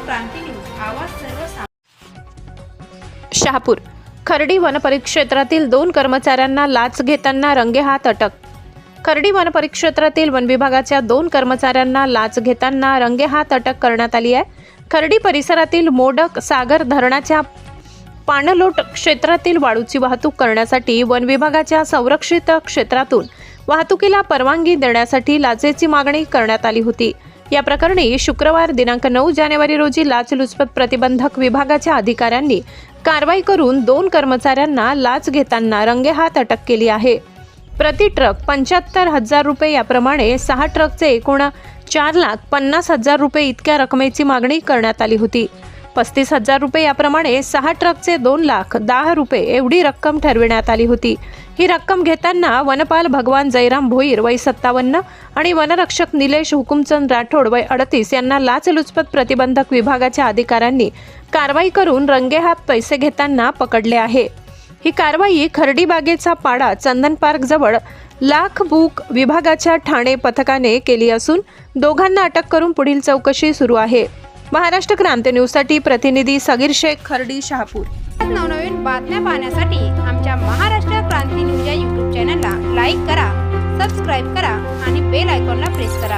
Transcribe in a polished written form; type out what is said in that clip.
क्रांती news, आवाज सर्वसामान्य. शहापूर खर्डी वनपरिक्षेत्रातील 2 कर्मचाऱ्यांना लाच घेताना रंगेहात अटक. खर्डी वनपरिक्षेत्रातील वन विभागाच्या 2 कर्मचाऱ्यांना लाच घेताना रंगेहात अटक करण्यात आली आहे. खर्डी परिसरातील मोडक सागर धरणाच्या पाणलोट क्षेत्रातील वाळूची वाहतूक करण्यासाठी वन विभागाच्या संरक्षित क्षेत्रातून वाहतुकीला परवानगी देण्यासाठी लाचेची मागणी करण्यात आली होती. या प्रकरणी शुक्रवार दिनांक 9 जानेवारी रोजी लाचलुचपत प्रतिबंधक विभागाच्या अधिकाऱ्यांनी कारवाई करून 2 कर्मचाऱ्यांना लाच घेताना रंगेहात अटक केली आहे. प्रति ट्रक 75,000 रुपये याप्रमाणे 6 ट्रकचे एकूण 4,50,000 रुपये इतक्या रकमेची मागणी करण्यात आली होती. 35,000 रुपये याप्रमाणे 6 ट्रकचे 2,10,000 रुपये एवढी रक्कम ठरविण्यात आली होती. ही रक्कम घेताना वनपाल भगवान जयराम भोईर वय 57 आणि वनरक्षक निलेश हुकुमचंद राठोड वय 38 यांना लाचलुचपत प्रतिबंधक विभागाच्या अधिकाऱ्यांनी कारवाई करून रंगेहात पैसे घेताना पकडले आहे. ही कारवाई खर्डी बागेचा पाडा चंदन पार्क जवळ लाख बुक विभागाच्या ठाणे पथकाने केली असून दोघांना अटक करून पुढील चौकशी सुरू आहे. महाराष्ट्र क्रांती न्यूजसाठी प्रतिनिधी सगीर शेख, खर्डी, शहापूर. नवनवीन बातम्या पाहण्यासाठी आमच्या महाराष्ट्र क्रांती न्यूज या YouTube चॅनलला लाईक करा, सबस्क्राईब करा आणि बेल आयकॉनला प्रेस करा.